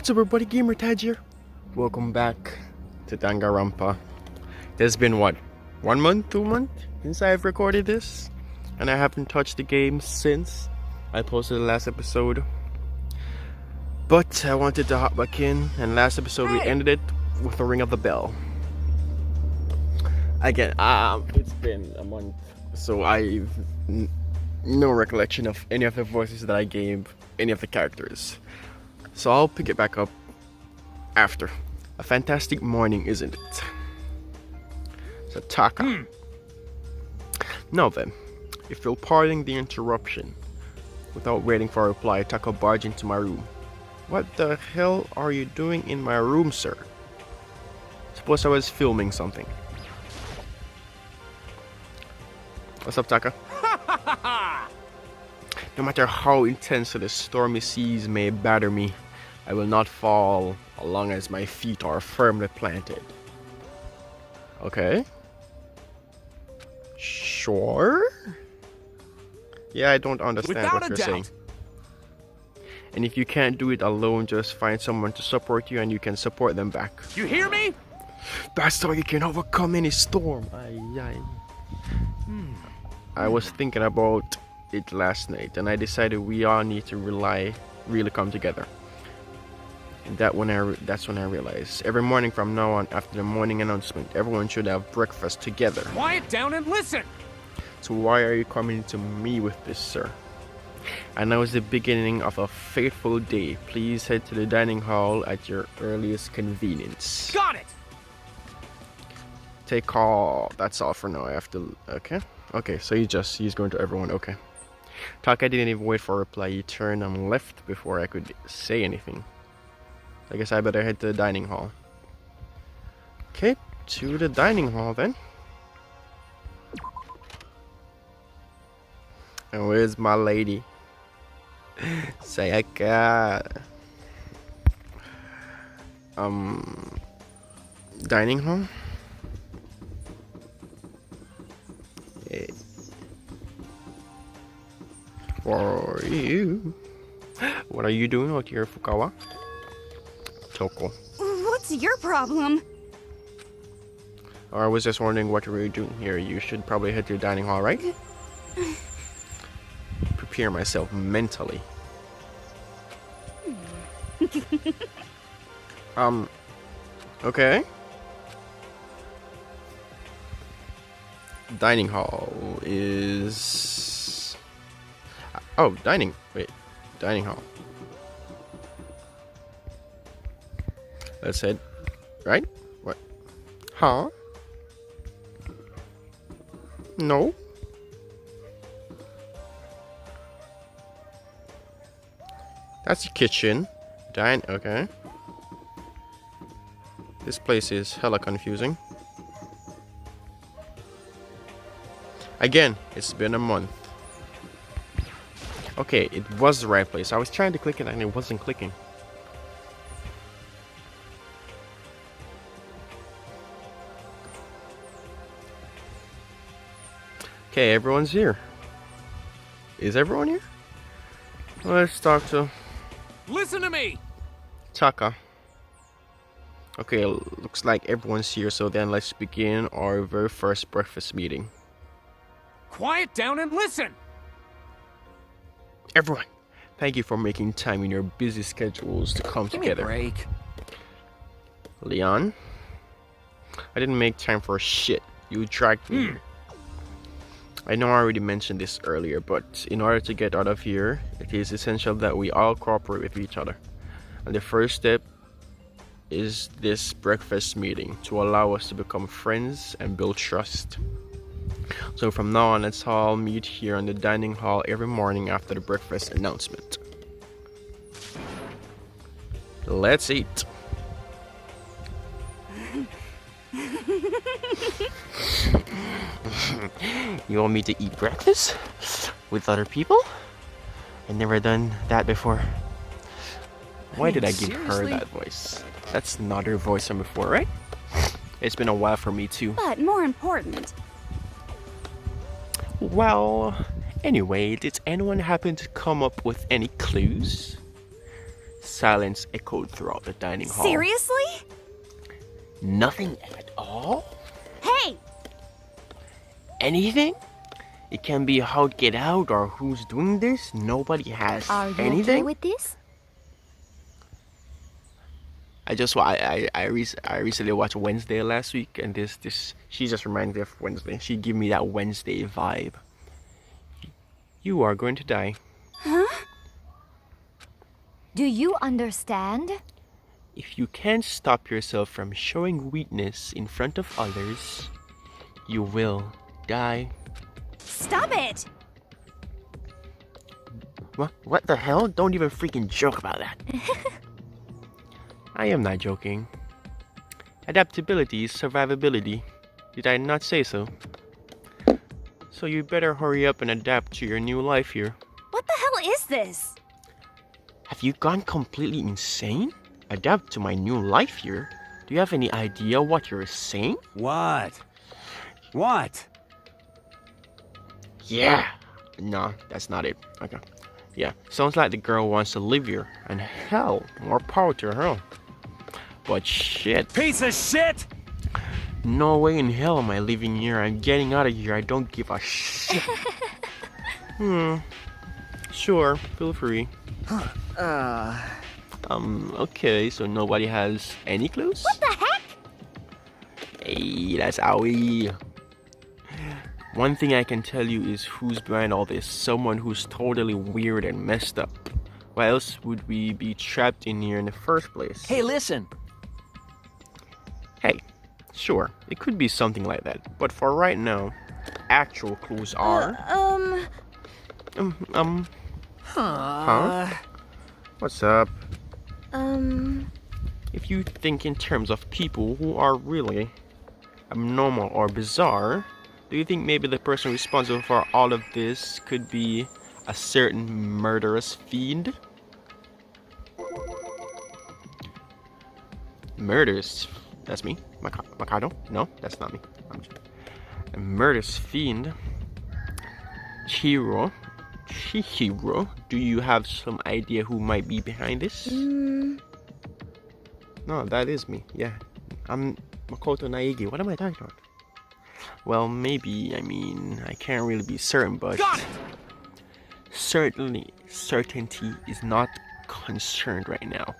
What's up everybody, Gamer Tad here. Welcome back to Danganronpa. It's been what, 1 month, 2 months since I've recorded this, and I haven't touched the game since I posted the last episode. But I wanted to hop back in, and last episode we ended it with a ring of the bell. Again, it's been a month, so I've no recollection of any of the voices that I gave any of the characters. So I'll pick it back up after. A fantastic morning, isn't it? So Taka. Now then, if you'll pardon the interruption, without waiting for a reply, Taka barged into my room. What the hell are you doing in my room, sir? Suppose I was filming something. What's up, Taka? No matter how intense the stormy seas may batter me, I will not fall as long as my feet are firmly planted. Okay. Sure? Yeah, I don't understand what you're saying. And if you can't do it alone, just find someone to support you and you can support them back. You hear me? That's how you can overcome any storm. I was thinking about it last night and I decided we all need to really come together. And that's when I realized every morning from now on, after the morning announcement, everyone should have breakfast together. Quiet down and listen. So why are you coming to me with this, sir? I know it's the beginning of a fateful day. Please head to the dining hall at your earliest convenience. Got it. Take all. That's all for now. I have to. Okay. So he's going to everyone. Okay. Taka didn't even wait for a reply. He turned and left before I could say anything. I guess I better head to the dining hall. Okay, to the dining hall then. And where's my lady? Sayaka. Dining hall? Yeah. For you. What are you doing out here, Fukawa? Toko. What's your problem? Or I was just wondering what you were doing here. You should probably head to the dining hall, right? Prepare myself mentally. Okay. Dining hall is... Oh, dining hall. Let's head, right? What? Huh? No? That's the kitchen. Okay. This place is hella confusing. Again, it's been a month. Okay, it was the right place. I was trying to click it and it wasn't clicking. Okay, everyone's here. Is everyone here? Let's talk to... Listen to me! Taka. Okay, looks like everyone's here, so then let's begin our very first breakfast meeting. Quiet down and listen! Everyone, thank you for making time in your busy schedules to come together. Give me a break. Leon? I didn't make time for shit. You dragged me here. I know I already mentioned this earlier, but in order to get out of here, it is essential that we all cooperate with each other. And the first step is this breakfast meeting to allow us to become friends and build trust. So from now on, let's all meet here in the dining hall every morning after the breakfast announcement. Let's eat. You want me to eat breakfast with other people? I've never done that before. Why did I give her that voice? That's not her voice from before, right? It's been a while for me too. But more important. Well, anyway, did anyone happen to come up with any clues? Silence echoed throughout the dining hall. Seriously? Nothing at all? Hey! Anything? It can be how to get out or who's doing this. Nobody has Are you anything. okay with this? I recently watched Wednesday last week, and this she just reminded me of Wednesday. She gave me that Wednesday vibe. You are going to die. Huh? Do you understand? If you can't stop yourself from showing weakness in front of others, you will die. Stop it! What the hell? Don't even freaking joke about that. I am not joking. Adaptability is survivability. Did I not say so? So you better hurry up and adapt to your new life here. What the hell is this? Have you gone completely insane? Adapt to my new life here? Do you have any idea what you're saying? What? What? Yeah. No, that's not it. Okay. Yeah, sounds like the girl wants to live here. And hell, more power to her. But shit. Piece of shit! No way in hell am I living here. I'm getting out of here. I don't give a shit. Sure, feel free. Okay, so nobody has any clues? What the heck? Hey, that's owie. One thing I can tell you is who's behind all this. Someone who's totally weird and messed up. Why else would we be trapped in here in the first place? Hey, listen. Hey, sure, it could be something like that. But for right now, actual clues are... Huh? What's up? If you think in terms of people who are really abnormal or bizarre, do you think maybe the person responsible for all of this could be a certain murderous fiend? Murderous? That's me? Makoto? No, that's not me. A murderous fiend. Chihiro, do you have some idea who might be behind this? No, that is me. Yeah, I'm Makoto Naegi. What am I talking about? Well, maybe. I mean, I can't really be certain, but certainty is not concerned right now.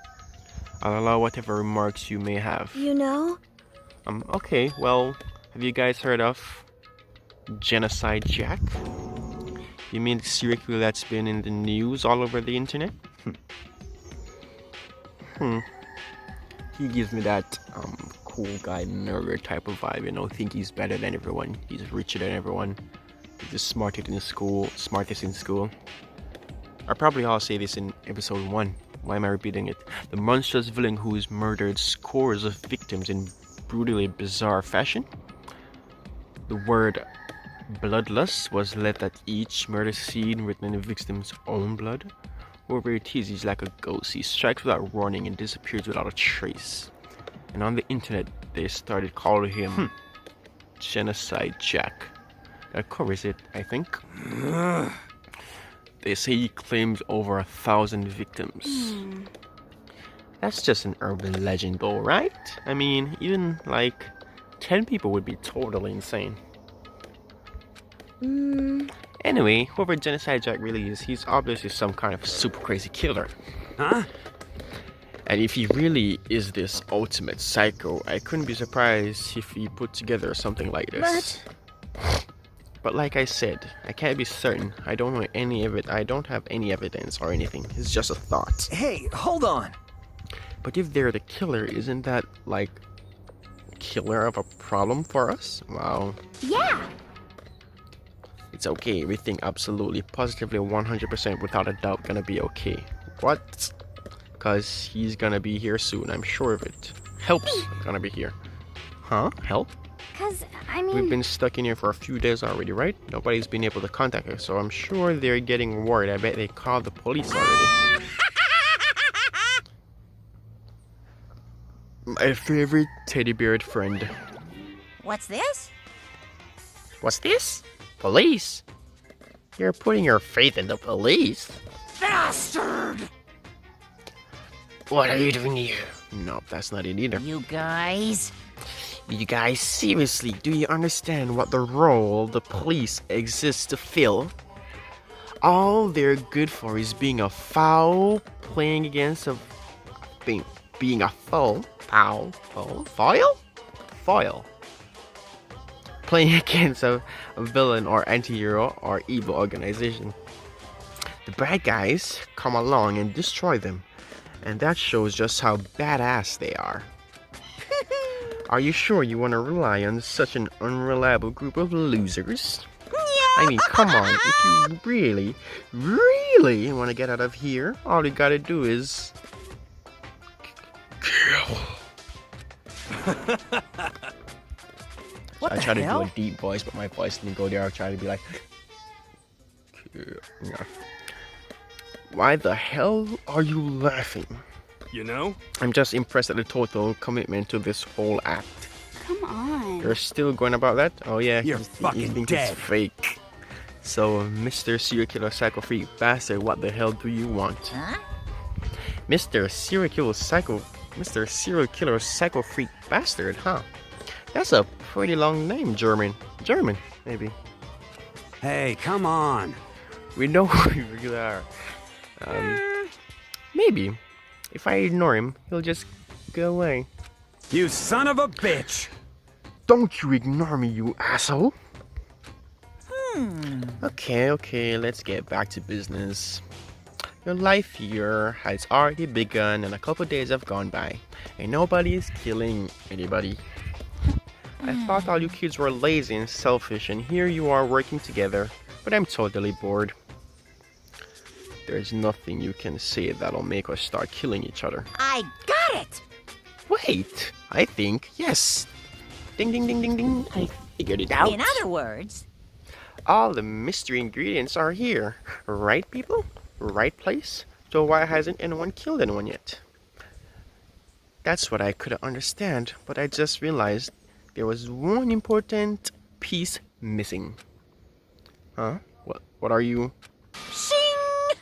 I'll allow whatever remarks you may have. You know? Okay. Well, have you guys heard of Genocide Jack? You mean the serial killer that's been in the news all over the internet? He gives me that cool guy nerd type of vibe, you know, think he's better than everyone, he's richer than everyone, he's the smartest in school. I'll probably all say this in episode 1. Why am I repeating it? The monstrous villain who has murdered scores of victims in brutally bizarre fashion. The word bloodlust was left at each murder scene written in the victim's own blood. Whoever it is, he's like a ghost. He strikes without warning and disappears without a trace. And on the internet, they started calling him Genocide Jack. That covers it, I think. They say he claims over 1,000 victims. That's just an urban legend though, right? I mean, even like 10 people would be totally insane. Anyway, whoever Genocide Jack really is, he's obviously some kind of super crazy killer. Huh? And if he really is this ultimate psycho, I couldn't be surprised if he put together something like this. But like I said, I can't be certain. I don't know any of it. I don't have any evidence or anything. It's just a thought. Hey, hold on. But if they're the killer, isn't that like killer of a problem for us? Wow. Yeah! It's okay. Everything absolutely, positively, 100% without a doubt gonna be okay. What? Because he's gonna be here soon. I'm sure of it. Help's gonna be here. Huh? Help? Cause, I mean... We've been stuck in here for a few days already, right? Nobody's been able to contact us, so I'm sure they're getting worried. I bet they called the police already. My favorite teddy bear friend. What's this? What's this? Police? You're putting your faith in the police? Bastard! What are you doing here? Nope, that's not it either. You guys? You guys, seriously, do you understand what the role the police exists to fill? All they're good for is being a foul, playing against a... being a foul? Foil? Playing against a villain or anti-hero or evil organization. The bad guys come along and destroy them. And that shows just how badass they are. Are you sure you want to rely on such an unreliable group of losers? I mean, come on, if you really, really want to get out of here, all you gotta do is... kill. What I the tried to do hell? a deep voice, but my voice didn't go there. I tried to be like... yeah. Why the hell are you laughing? You know? I'm just impressed at the total commitment to this whole act. Come on. You're still going about that? Oh yeah, You're you fucking think dead. it's fake. So, Mr. Serial Killer Psycho Freak Bastard, what the hell do you want? Huh? Mr. Serial Killer Psycho Freak Bastard, huh? That's a pretty long name, German, maybe. Hey, come on. We know who you really are. Maybe. If I ignore him, he'll just go away. You son of a bitch! Don't you ignore me, you asshole! Okay, let's get back to business. Your life here has already begun and a couple days have gone by, and nobody is killing anybody. I thought all you kids were lazy and selfish, and here you are working together, but I'm totally bored. There's nothing you can say that'll make us start killing each other. I got it! Wait, I think, yes. Ding ding ding ding ding, I figured it out. In other words, All the mystery ingredients are here. Right, people? Right place? So why hasn't anyone killed anyone yet? That's what I couldn't understand, but I just realized there was one important piece missing. Huh? What are you? shing!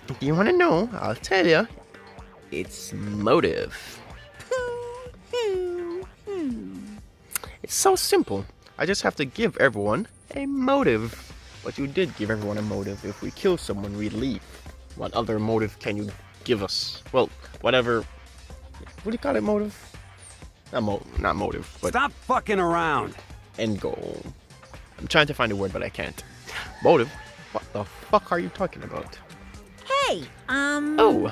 Do you want to know? I'll tell you. It's motive. It's so simple. I just have to give everyone a motive. But you did give everyone a motive. If we kill someone, we leave. What other motive can you give us? Well, whatever. What do you call it, motive? Not motive, but Stop fucking around. end goal. I'm trying to find a word, but I can't. Motive? What the fuck are you talking about? Hey, Oh,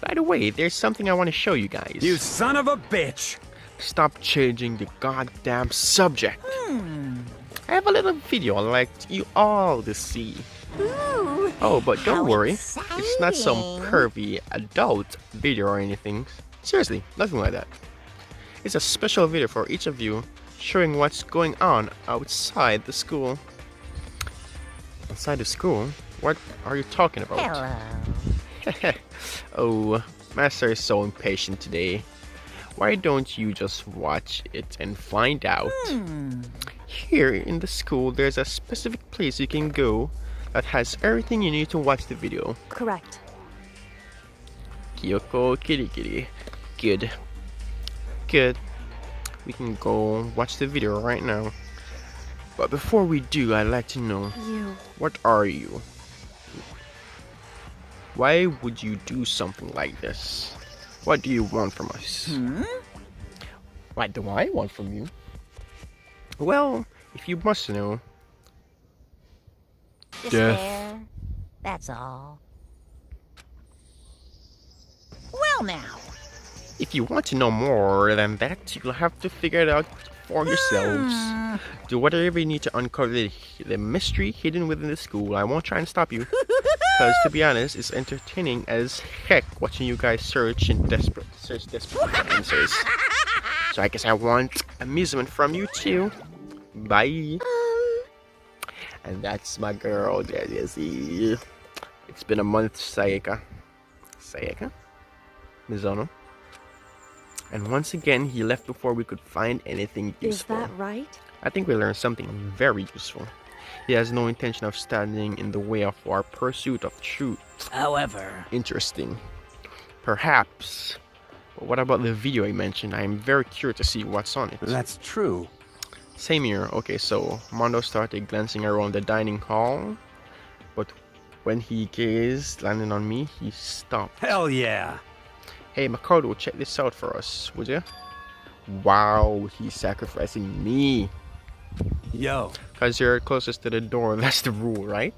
by the way, there's something I want to show you guys. You son of a bitch! Stop changing the goddamn subject. I have a little video I'd like you all to see. Ooh, Oh, but don't how worry. It's not some exciting. curvy adult video or anything. Seriously, nothing like that. It's a special video for each of you, showing what's going on outside the school. Outside the school? What are you talking about? Hello. Oh, Master is so impatient today. Why don't you just watch it and find out? Here in the school, there's a specific place you can go that has everything you need to watch the video. Correct. Kyoko Kirikiri. Good. Good. We can go watch the video right now. But before we do, I'd like to know, You. what are you? Why would you do something like this? What do you want from us? What do I want from you? Well, if you must know, Despair. That's all. Well now. if you want to know more than that, you'll have to figure it out for yourselves. Do whatever you need to uncover the mystery hidden within the school. I won't try and stop you. Because to be honest, it's entertaining as heck watching you guys search desperate answers. So I guess I want amusement from you too. Bye. And that's my girl, Jessie. It's been a month, Sayaka. Mizono. And once again, he left before we could find anything useful. Is that right? I think we learned something very useful. He has no intention of standing in the way of our pursuit of truth. However, Interesting. Perhaps. But what about the video I mentioned? I am very curious to see what's on it. That's true. Same here. Okay, so Mondo started glancing around the dining hall, but when he gazed, landing on me, he stopped. Hell yeah. Hey Makoto, check this out for us, would you? Wow, he's sacrificing me. Yo. Because you're closest to the door, that's the rule, right?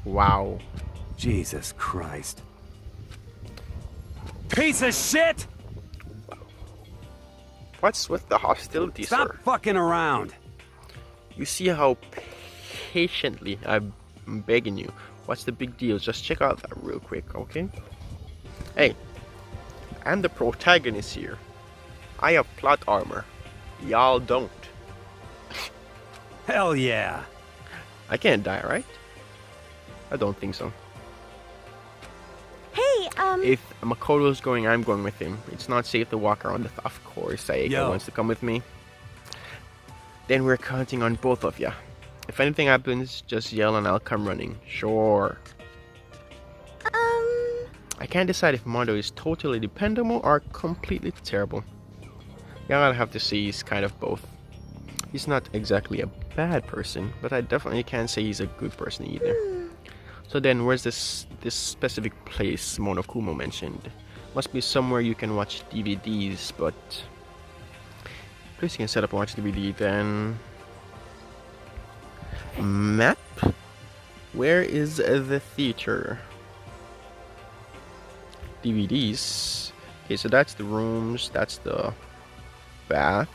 Wow. Jesus Christ. Piece of shit! What's with the hostility, Stop sir? fucking around. You see how patiently I'm begging you. What's the big deal? Just check out that real quick, okay? Hey, I'm the protagonist here. I have plot armor. Y'all don't. Hell yeah. I can't die, right? I don't think so. Hey, If Makoto's going, I'm going with him. It's not safe to walk around the... Of course, Sayaka Yo. wants to come with me. Then we're counting on both of ya. If anything happens, just yell and I'll come running. Sure. I can't decide if Mondo is totally dependable or completely terrible. Yeah, I'll have to say he's kind of both. He's not exactly a bad person, but I definitely can't say he's a good person either. So then, where's this specific place Monokumo mentioned? Must be somewhere you can watch DVDs, but... place you can set up and watch DVD, then... Map? Where is the theater? DVDs. Okay, so that's the rooms, that's the bath.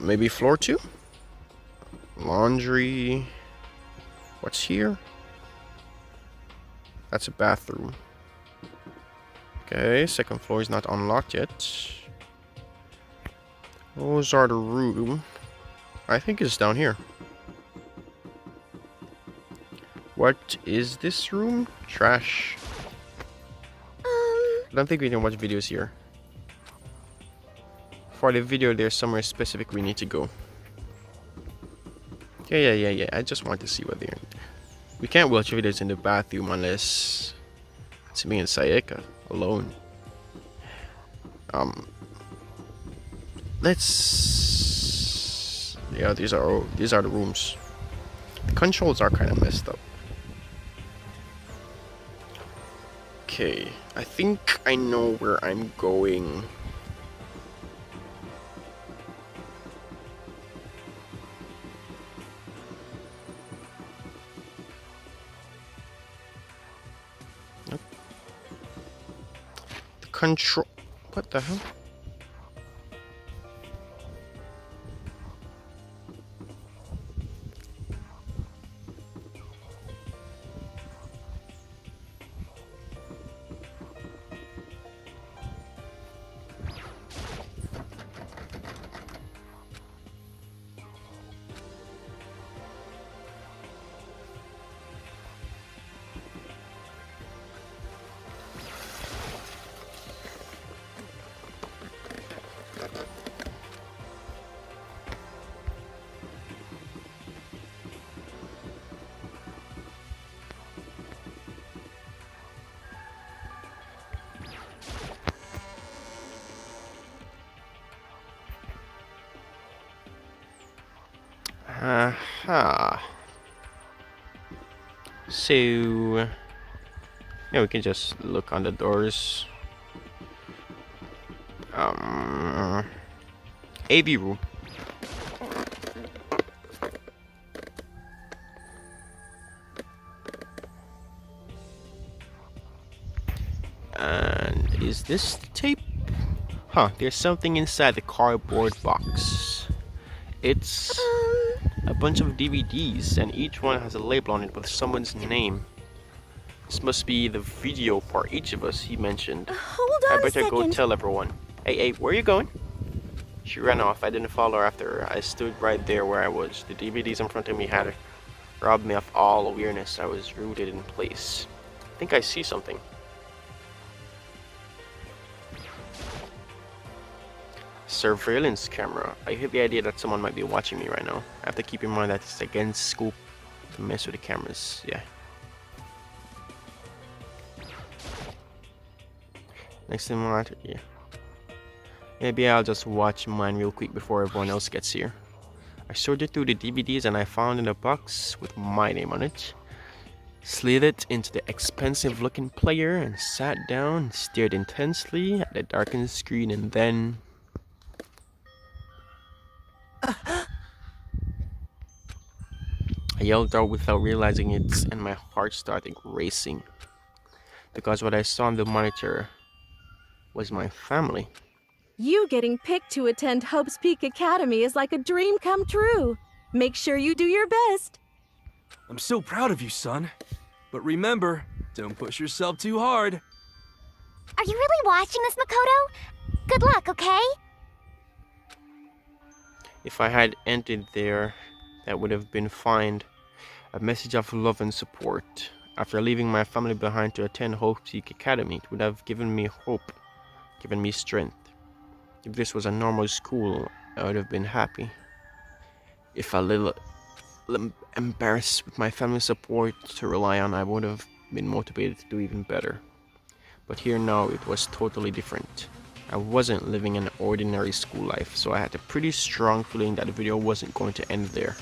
Maybe floor 2? Laundry. What's here? That's a bathroom. Okay, second floor is not unlocked yet. Those are the room. I think it's down here. What is this room? Trash. I don't think we can watch videos here. For the video, there's somewhere specific we need to go. Yeah. I just want to see what they're... We can't watch videos in the bathroom unless it's me and Sayaka alone. Let's... Yeah, these are the rooms. The controls are kind of messed up. Okay, I think I know where I'm going. Nope. The control... What the hell? Aha. So, yeah, we can just look on the doors. AV room. And is this the tape? Huh, there's something inside the cardboard box. It's a bunch of DVDs, and each one has a label on it with someone's name. This must be the video for each of us, he mentioned. Hold I on a better second. go tell everyone. Hey, where are you going? She ran off. I didn't follow her after her. I stood right there where I was. The DVDs in front of me had robbed me of all awareness. I was rooted in place. I think I see something. Surveillance camera. I hate the idea that someone might be watching me right now. I have to keep in mind that it's against scope to mess with the cameras. Yeah. Next thing what? Yeah. Maybe I'll just watch mine real quick before everyone else gets here. I sorted through the DVDs and I found in a box with my name on it. Slid it into the expensive looking player and sat down and stared intensely at the darkened screen and then... I yelled out without realizing it and my heart started racing. Because what I saw on the monitor was my family. You getting picked to attend Hope's Peak Academy is like a dream come true. Make sure you do your best. I'm so proud of you, son. But remember, don't push yourself too hard. Are you really watching this, Makoto? Good luck, okay? If I had entered there, that would have been fine. A message of love and support. After leaving my family behind to attend Hope Peak Academy, it would have given me hope, given me strength. If this was a normal school, I would have been happy. If a little embarrassed with my family's support to rely on, I would have been motivated to do even better. But here now, it was totally different. I wasn't living an ordinary school life, so I had a pretty strong feeling that the video wasn't going to end there.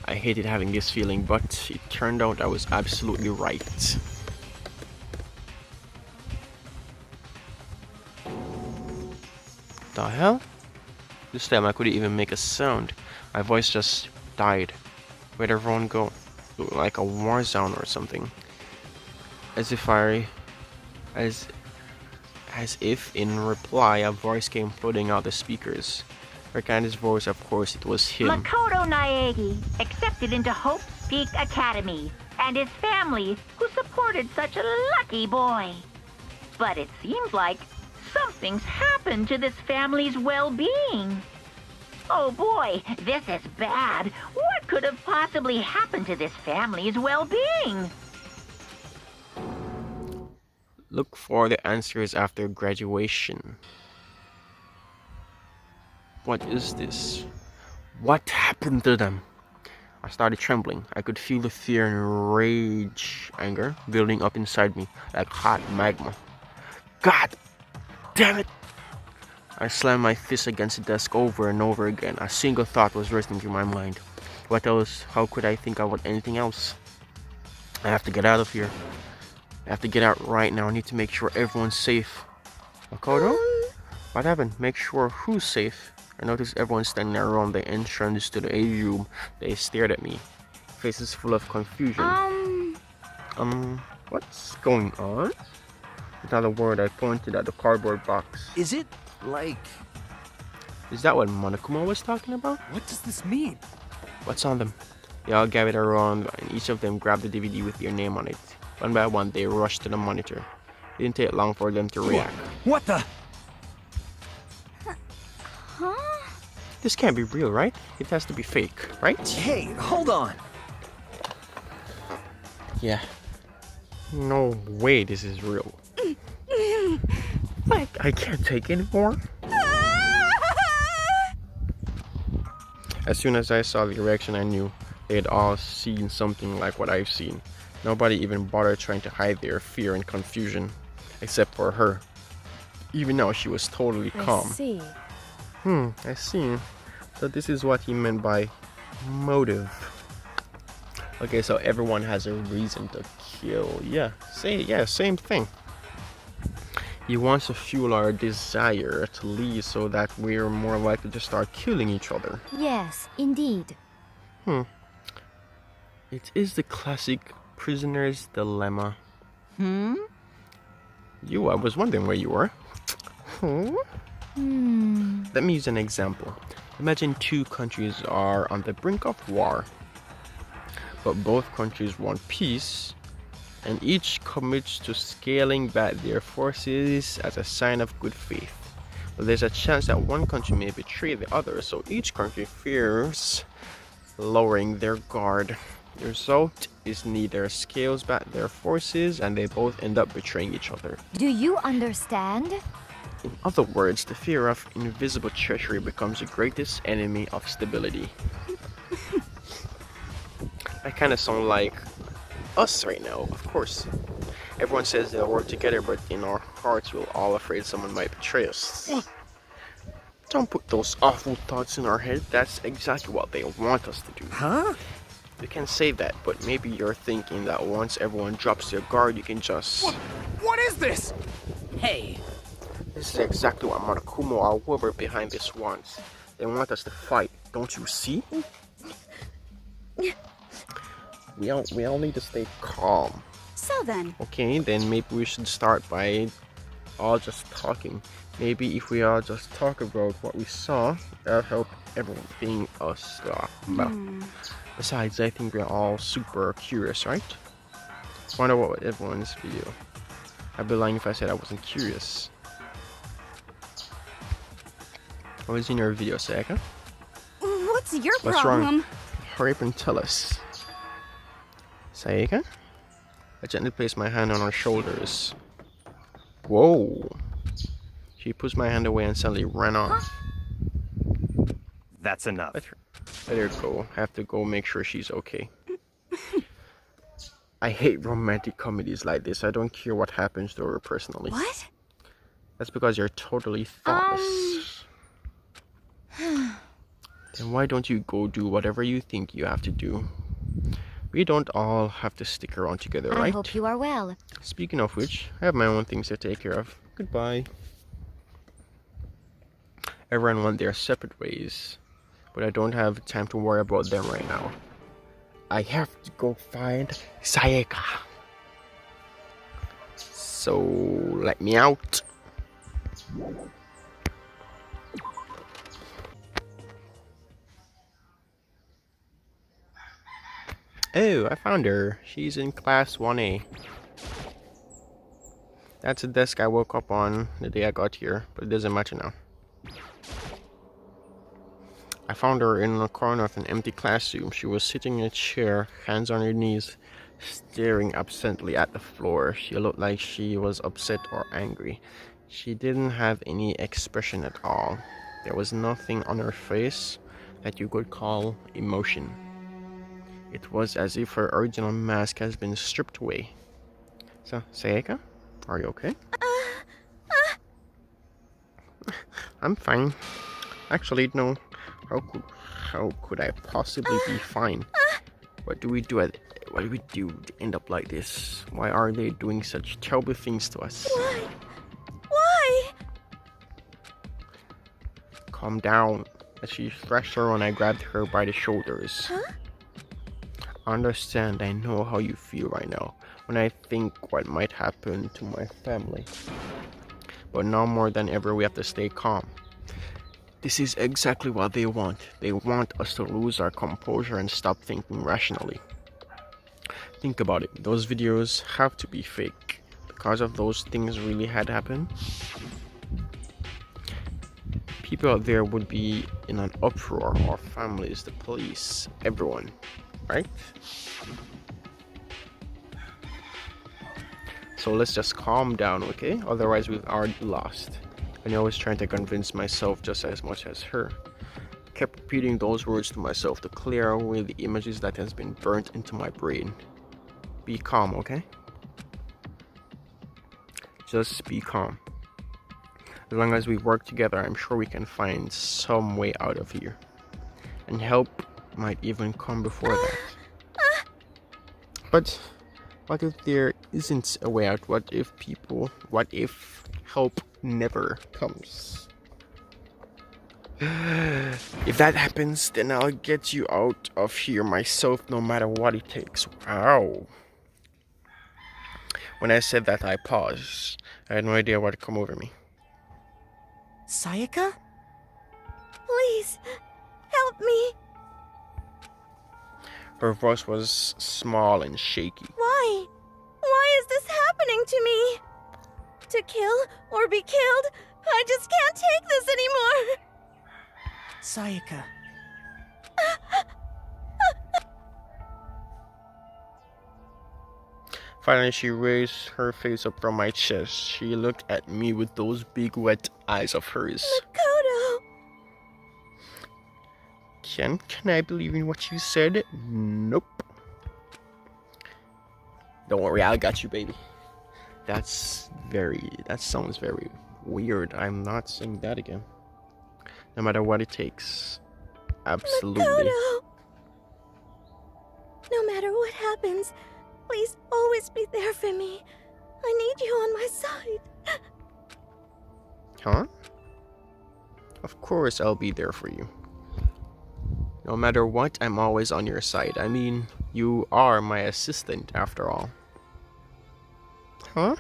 I hated having this feeling, but it turned out I was absolutely right. The hell? This time I couldn't even make a sound. My voice just died. Where'd everyone go? Looked like a war zone or something. As if in reply a voice came floating out the speakers. Recognized his voice, of course, it was him. Makoto Naegi, accepted into Hope Peak Academy, and his family, who supported such a lucky boy. But it seems like something's happened to this family's well-being. Oh boy, this is bad. What could have possibly happened to this family's well-being? Look for the answers after graduation. What is this? What happened to them? I started trembling. I could feel the fear and anger building up inside me like hot magma. God damn it! I slammed my fist against the desk over and over again. A single thought was racing through my mind. What else? How could I think about anything else? I have to get out of here. I have to get out right now. I need to make sure everyone's safe. Makoto? What happened? Make sure who's safe? I noticed everyone standing around the entrance to the A room. They stared at me, faces full of confusion. What's going on? Without a word, I pointed at the cardboard box. Is it, like... Is that what Monokuma was talking about? What does this mean? What's on them? They all gathered around, and each of them grabbed the DVD with their name on it. One by one, they rushed to the monitor. It didn't take long for them to react. What the? Huh? This can't be real, right? It has to be fake, right? Hey, hold on. Yeah. No way this is real. I can't take anymore. As soon as I saw the reaction, I knew they had all seen something like what I've seen. Nobody even bothered trying to hide their fear and confusion, except for her. Even now, she was totally calm. I see. I see. So this is what he meant by motive. Okay, so everyone has a reason to kill. Yeah, same thing. He wants to fuel our desire to leave so that we're more likely to start killing each other. Yes, indeed. It is the classic prisoner's dilemma. I was wondering where you were. Let me use an example. Imagine two countries are on the brink of war, but both countries want peace, and each commits to scaling back their forces as a sign of good faith. But there's a chance that one country may betray the other, so each country fears lowering their guard. The result is neither scales back their forces, and they both end up betraying each other. Do you understand? In other words, the fear of invisible treachery becomes the greatest enemy of stability. I kind of sound like us right now, of course. Everyone says they'll work together, but in our hearts we're all afraid someone might betray us. Don't put those awful thoughts in our head. That's exactly what they want us to do. Huh? You can say that, but maybe you're thinking that once everyone drops their guard, you can just... What is this? Hey. This is exactly what Monokuma or whoever behind this wants. They want us to fight. Don't you see? We all need to stay calm. So then, Okay, then maybe we should start by all just talking. Maybe if we all just talk about what we saw, that'll help everyone being us. Besides, I think we're all super curious, right? Wonder what everyone's video. I'd be lying if I said I wasn't curious. What was in your video, Sayaka? what's your What's problem? wrong? Hurry up and tell us. Sayaka? I gently place my hand on her shoulders. Whoa! She pushed my hand away and suddenly ran off. That's enough. Let her go. I have to go make sure she's okay. I hate romantic comedies like this. I don't care what happens to her personally. What? That's because you're totally thoughtless. Then why don't you go do whatever you think you have to do? We don't all have to stick around together, right? I hope you are well. Speaking of which, I have my own things to take care of. Goodbye. Everyone went their separate ways, but I don't have time to worry about them right now. I have to go find Sayaka. So let me out. Oh, I found her. She's in class 1A. That's the desk I woke up on the day I got here, but it doesn't matter now. I found her in a corner of an empty classroom. She was sitting in a chair, hands on her knees, staring absently at the floor. She looked like she was upset or angry. She didn't have any expression at all. There was nothing on her face that you could call emotion. It was as if her original mask has been stripped away. So, Sayaka, are you okay? I'm fine. Actually, no. How could I possibly be fine? What do we do to end up like this? Why are they doing such terrible things to us? Why? Calm down. As she thrashed her when I grabbed her by the shoulders. Huh? Understand, I know how you feel right now when I think what might happen to my family. But now more than ever, we have to stay calm. This is exactly what they want. They want us to lose our composure and stop thinking rationally. Think about it. Those videos have to be fake. Because of those things really had happened. People out there would be in an uproar. Our families, the police, everyone. Right? So let's just calm down, okay? Otherwise we've already lost. And I was trying to convince myself just as much as her. Kept repeating those words to myself to clear away the images that has been burnt into my brain. Be calm, okay? Just be calm. As long as we work together, I'm sure we can find some way out of here. And help might even come before that. But what if there isn't a way out? What if help never comes? If that happens, then I'll get you out of here myself no matter what it takes. Wow. When I said that, I paused. I had no idea what had come over me. Sayaka? Please, help me. Her voice was small and shaky. Why? Why is this happening to me? To kill or be killed? I just can't take this anymore. Sayaka. Finally, she raised her face up from my chest. She looked at me with those big wet eyes of hers. Makoto. Can I believe in what you said? Nope. Don't worry, I got you, baby. That sounds very weird. I'm not saying that again. No matter what it takes. Absolutely. Makoto! No matter what happens, please always be there for me. I need you on my side. Huh? Of course I'll be there for you. No matter what, I'm always on your side. I mean, you are my assistant after all. Huh?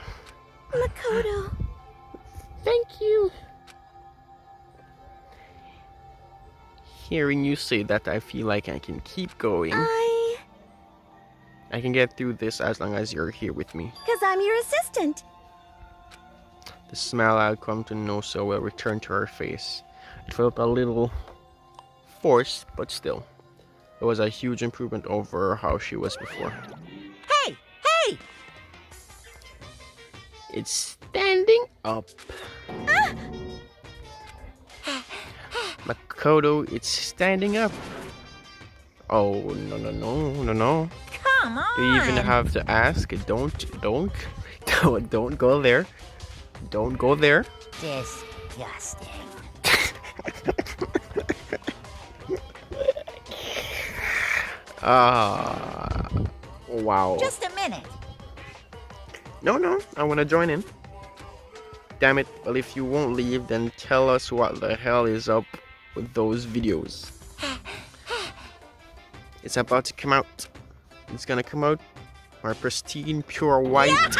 Makoto. Thank you. Hearing you say that, I feel like I can keep going. I can get through this as long as you're here with me. 'Cause I'm your assistant. The smile I'd come to know so well returned to her face. It felt a little forced, but still. It was a huge improvement over how she was before. Hey! Hey! It's standing up. Makoto, it's standing up. Oh, no. Come on. You even have to ask. Don't go there. Don't go there. Disgusting. Wow. Just a minute. No, I want to join in. Damn it. Well, if you won't leave, then tell us what the hell is up with those videos. It's about to come out. It's gonna come out. My pristine, pure white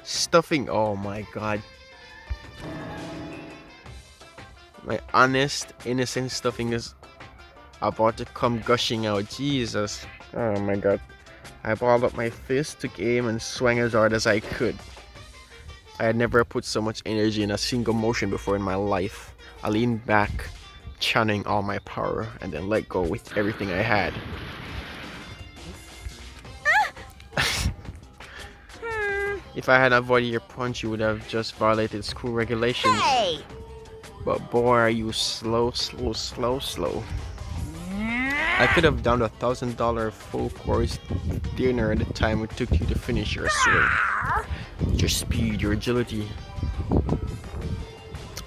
stuffing. Oh my god. My honest, innocent stuffing is about to come gushing out. Jesus. Oh my god. I balled up my fist, took aim, and swung as hard as I could. I had never put so much energy in a single motion before in my life. I leaned back, channeling all my power, and then let go with everything I had. If I had avoided your punch, you would have just violated school regulations. Hey! But boy, are you slow. I could have done $1,000 full course dinner at the time it took you to finish your swing. Your speed, your agility,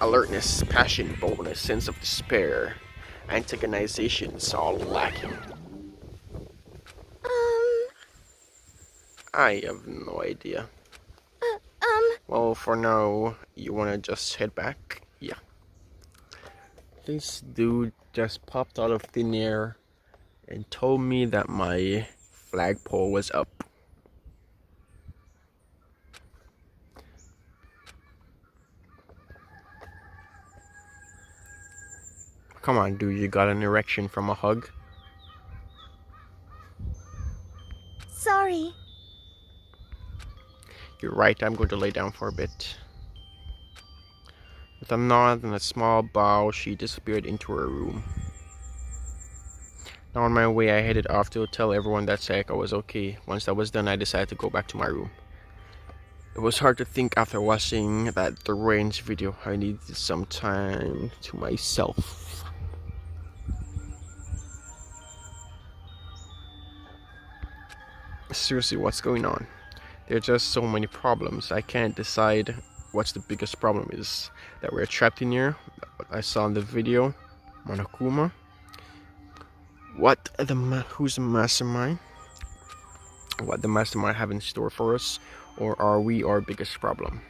alertness, passion, boldness, sense of despair, antagonization is all lacking. I have no idea. Well, for now, you wanna just head back? Yeah. This dude just popped out of thin air and told me that my flagpole was up. Come on, dude, you got an erection from a hug? Sorry. You're right, I'm going to lay down for a bit. With a nod and a small bow, she disappeared into her room. Now on my way, I headed off to tell everyone that Sayaka was okay. Once that was done, I decided to go back to my room. It was hard to think after watching that The Range video. I needed some time to myself. Seriously, what's going on? There are just so many problems. I can't decide what's the biggest problem is. That we're trapped in here. What I saw in the video. Monokuma. Who's the mastermind? What the mastermind have in store for us? Or are we our biggest problem?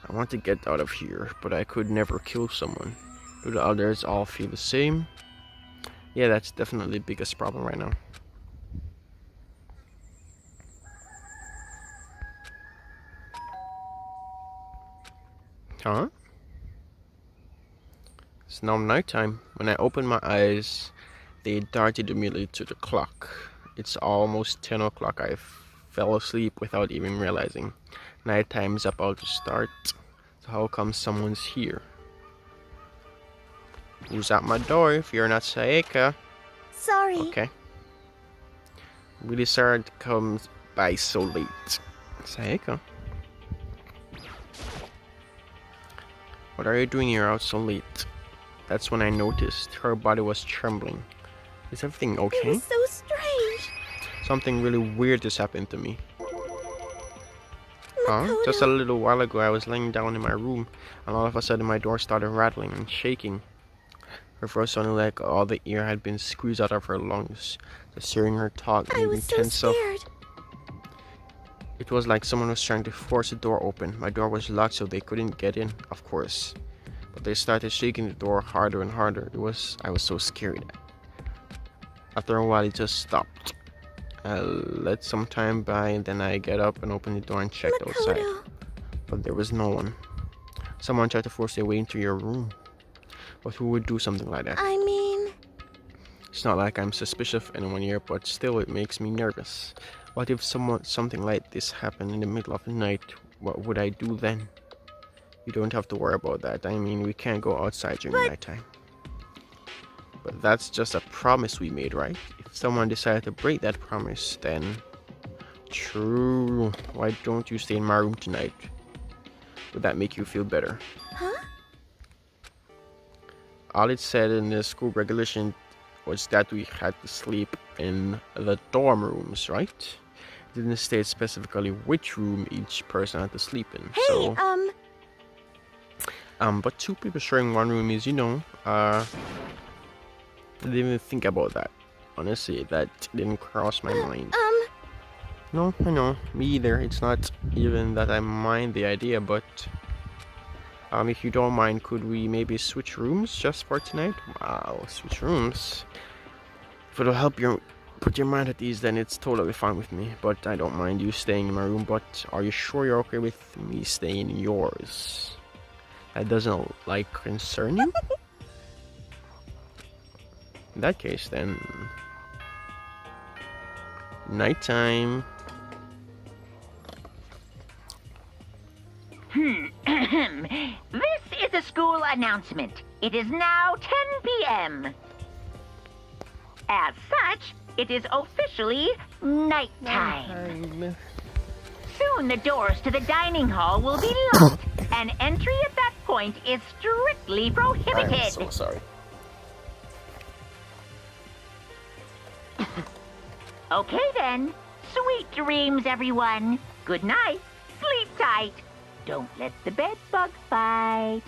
I want to get out of here, but I could never kill someone. Do the others all feel the same? Yeah, that's definitely the biggest problem right now. Huh? It's now nighttime. When I opened my eyes, they darted immediately to the clock. It's almost 10 o'clock. I fell asleep without even realizing. Nighttime's about to start. So how come someone's here? Who's at my door if you're not Sayaka? Sorry. Okay. I'm really sorry to come by so late. Sayaka? What are you doing here out so late? That's when I noticed her body was trembling. Is everything okay? It was so strange. Something really weird just happened to me. Huh? Makoto. Just a little while ago, I was laying down in my room, and all of a sudden my door started rattling and shaking. Her voice sounded like all the air had been squeezed out of her lungs. Just hearing her talk I made me was so tense up. scared. It was like someone was trying to force the door open. My door was locked, so they couldn't get in, of course. But they started shaking the door harder and harder. I was so scared. After a while, it just stopped. I let some time by, and then I get up and open the door and checked outside. Makoto. But there was no one. Someone tried to force their way into your room. But who would do something like that? I mean, It's not like I'm suspicious of anyone here, but still it makes me nervous. What if something like this happened in the middle of the night? What would I do then? You don't have to worry about that. I mean, we can't go outside during nighttime. But that's just a promise we made, right? If someone decided to break that promise, then... True. Why don't you stay in my room tonight? Would that make you feel better? huh? All it said in the school regulation was that we had to sleep in the dorm rooms, right? It didn't state specifically which room each person had to sleep in. Hey, So, but two people sharing one room is, I didn't even think about that. Honestly, that didn't cross my mind. No, I know, me either. It's not even that I mind the idea, but if you don't mind, could we maybe switch rooms just for tonight? Wow, switch rooms. If it'll help you put your mind at ease, then it's totally fine with me. But I don't mind you staying in my room. But are you sure you're okay with me staying in yours? That doesn't concern you? In that case, then nighttime. This is a school announcement. It is now 10 p.m. As such, it is officially nighttime. Soon the doors to the dining hall will be locked, and entry at that point is strictly prohibited. I'm so sorry. Okay then. Sweet dreams, everyone. Good night. Sleep tight. Don't let the bed bug fight.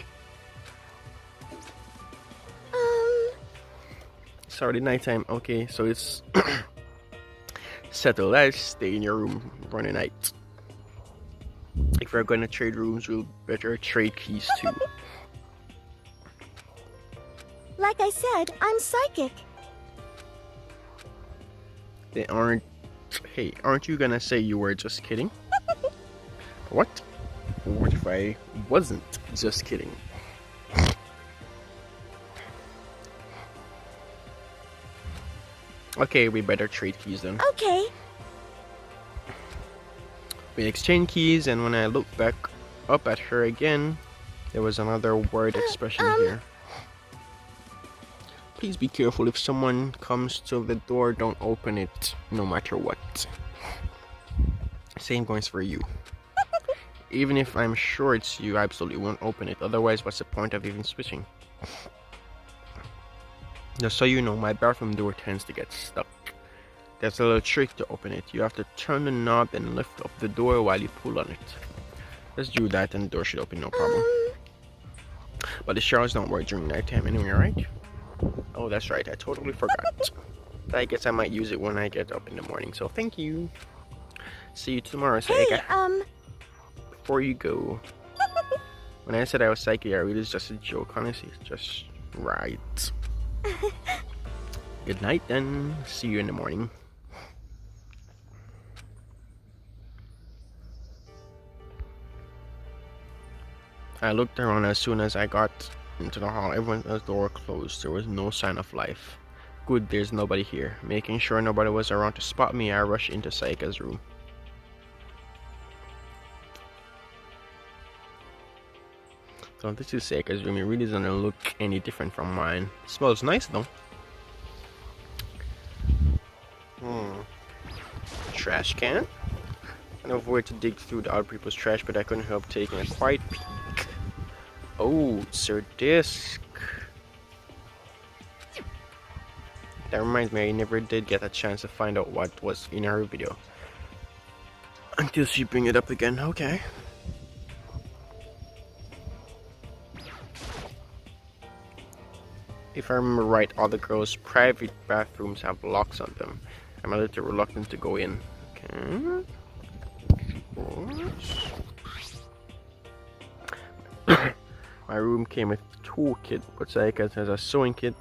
Sorry, nighttime. Okay, so it's settled. Let's stay in your room for the night. If we're gonna trade rooms, we'll better trade keys too. like I said, I'm psychic. They aren't. Hey, aren't you gonna say you were just kidding? What? What if I wasn't just kidding? Okay, we better trade keys then. Okay. We exchanged keys, and when I looked back up at her again, there was another word expression here. Please be careful. If someone comes to the door, don't open it, no matter what. Same goes for you. Even if I'm sure it's you, I absolutely won't open it. Otherwise, what's the point of even switching? Just so you know, my bathroom door tends to get stuck. There's a little trick to open it. You have to turn the knob and lift up the door while you pull on it. Let's do that and the door should open, no problem. But the showers don't work during nighttime anyway, right? Oh, that's right, I totally forgot. I guess I might use it when I get up in the morning, so thank you. See you tomorrow, Saika. Hey, Before you go, when I said I was psychic, I really was just a joke, honestly. It's just right. Good night then. See you in the morning. I looked around. As soon as I got into the hall, everyone's door closed. There was no sign of life. Good, there's nobody here. Making sure nobody was around to spot me, I rushed into Saika's room. So this is Saika's room. It really doesn't look any different from mine. It smells nice though. Trash can. I avoided to dig through the other people's trash, but I couldn't help taking a quiet peek. Oh, it's her disc. That reminds me, I never did get a chance to find out what was in her video. Until she bring it up again, okay. If I remember right, all the girls' private bathrooms have locks on them. I'm a little reluctant to go in. Okay. My room came with a toolkit, but Sayaka has a sewing kit,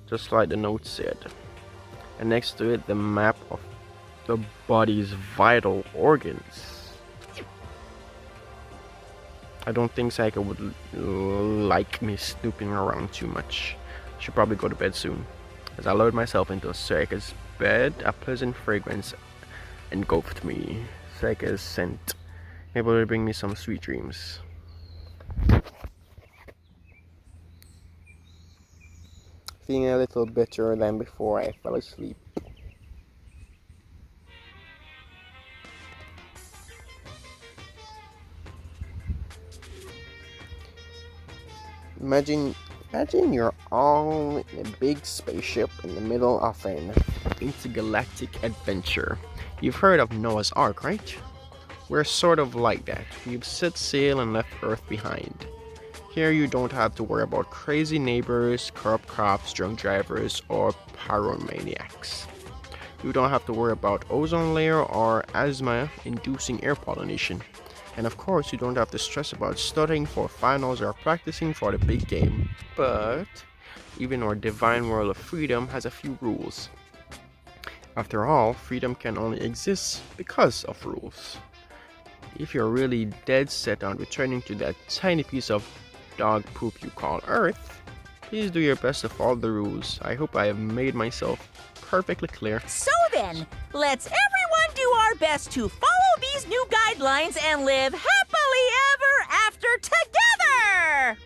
just like the note said. And next to it, the map of the body's vital organs. I don't think Sayaka would like me snooping around too much. Should probably go to bed soon. As I lowered myself into Sayaka's bed, a pleasant fragrance engulfed me. Sayaka's scent, able to bring me some sweet dreams. Feeling a little better than before I fell asleep. Imagine you're all in a big spaceship in the middle of an intergalactic adventure. You've heard of Noah's Ark, right? We're sort of like that. We've set sail and left Earth behind. Here you don't have to worry about crazy neighbors, corrupt cops, drunk drivers, or pyromaniacs. You don't have to worry about ozone layer or asthma-inducing air pollination. And of course, you don't have to stress about studying for finals or practicing for the big game. But even our divine world of freedom has a few rules. After all, freedom can only exist because of rules. If you're really dead set on returning to that tiny piece of dog poop you call Earth, please do your best to follow the rules. I hope I have made myself perfectly clear. So then, let's everyone do our best to follow these new guidelines and live happily ever after together!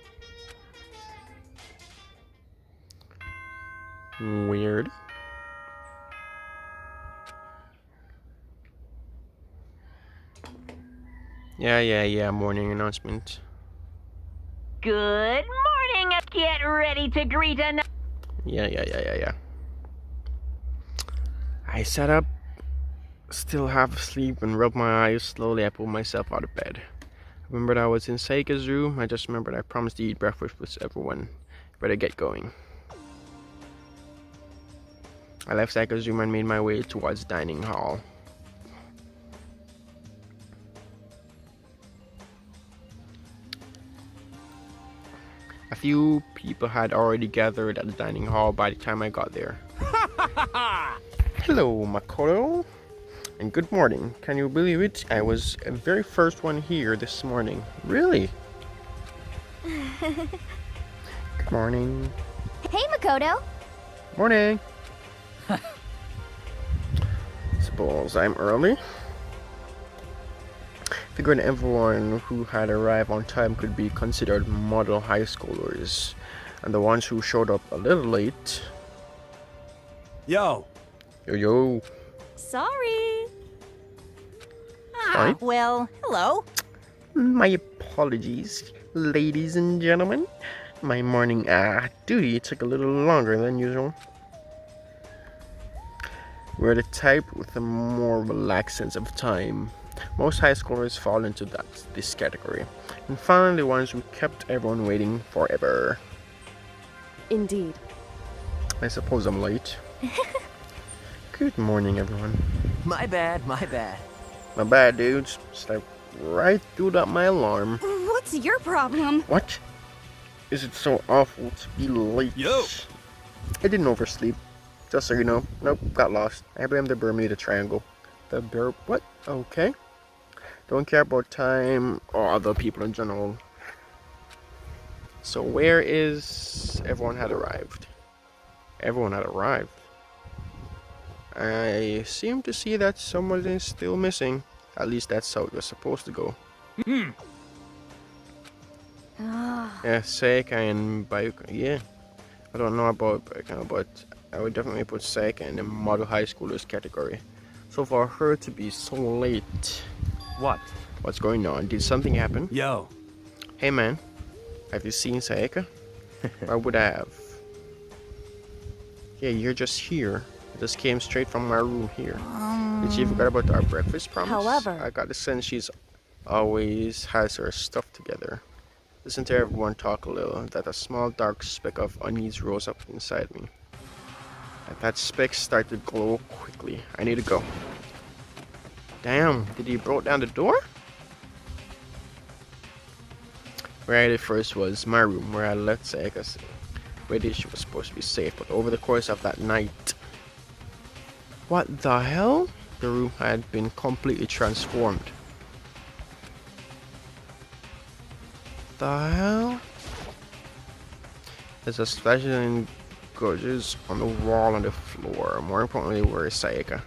Weird. Yeah, morning announcement. Good morning. Get ready to greet another. Yeah. I sat up, still half asleep, and rubbed my eyes. Slowly, I pulled myself out of bed. I remembered I was in Seika's room. I just remembered I promised to eat breakfast with everyone. Better get going. I left Seika's room and made my way towards the dining hall. A few people had already gathered at the dining hall by the time I got there. Hello, Makoto. And good morning. Can you believe it? I was the very first one here this morning. Really? Good morning. Hey, Makoto. Morning. Suppose I'm early. Figured everyone who had arrived on time could be considered model high schoolers, and the ones who showed up a little late. Yo! Yo. Sorry. Sorry? Well, hello. My apologies, ladies and gentlemen. My morning duty took a little longer than usual. We're the type with a more relaxed sense of time. Most high schoolers fall into this category. And finally, the ones who kept everyone waiting forever. Indeed. I suppose I'm late. Good morning, everyone. My bad. My bad, dudes. Slept right through my alarm. What's your problem? What? Is it so awful to be late? Yo! I didn't oversleep. Just so you know. Nope, got lost. I blame the Bermuda Triangle. What? Okay. Don't care about time or other people in general. So where is everyone had arrived? Everyone had arrived. I seem to see that someone is still missing. At least that's how it was supposed to go. Yeah, Seika and Bayuka. Yeah. I don't know about Bayuka, but I would definitely put Seika in the model high schoolers category. So for her to be so late. What? What's going on? Did something happen? Yo! Hey man, have you seen Sayaka? Why would I have? Yeah, you're just here. This came straight from my room here. Did she forget about our breakfast promise? However- I got the sense she's always has her stuff together. Listen to everyone talk a little, that a small dark speck of unease rose up inside me. And that speck started to glow quickly. I need to go. Damn, did he broke down the door? Where I did first was my room, where I left Sayaka. Where she was supposed to be safe, but over the course of that night... What the hell? The room had been completely transformed. The hell? There's a splashing gorges on the wall and the floor. More importantly, where is Sayaka?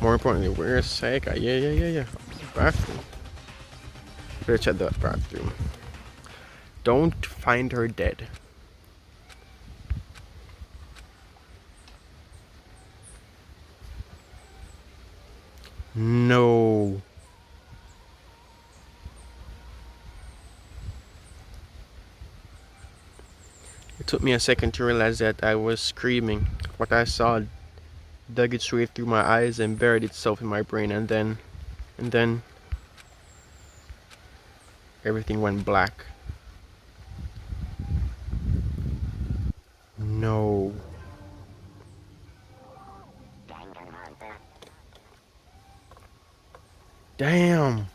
More importantly, where is Sayaka? Yeah. Bathroom. Better check that bathroom. Don't find her dead. No. It took me a second to realize that I was screaming. What I saw dug its way through my eyes and buried itself in my brain, and then everything went black. No. Damn.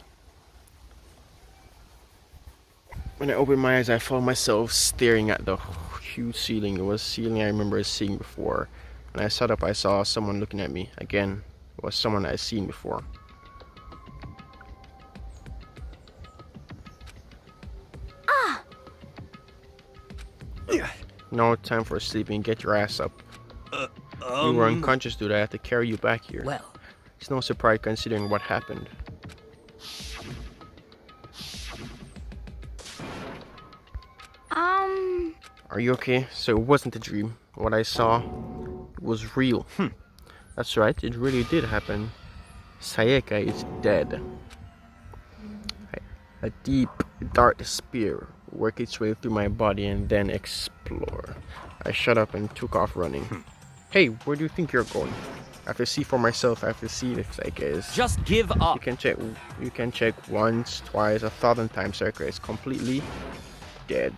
When I opened my eyes, I found myself staring at the huge ceiling. It was a ceiling I remember seeing before. When I sat up, I saw someone looking at me. Again, it was someone I'd seen before. No time for sleeping. Get your ass up. You were unconscious, dude. I had to carry you back here. Well, It's no surprise considering what happened. Are you okay? So it wasn't a dream. What I saw was real. That's right, it really did happen. Sayaka is dead. A deep, dark spear worked its way through my body and then explore. I shut up and took off running. Hey, where do you think you're going? I have to see for myself. I have to see if Sayaka is. Just give up. You can check once, twice, 1,000 times. Sayaka is completely dead.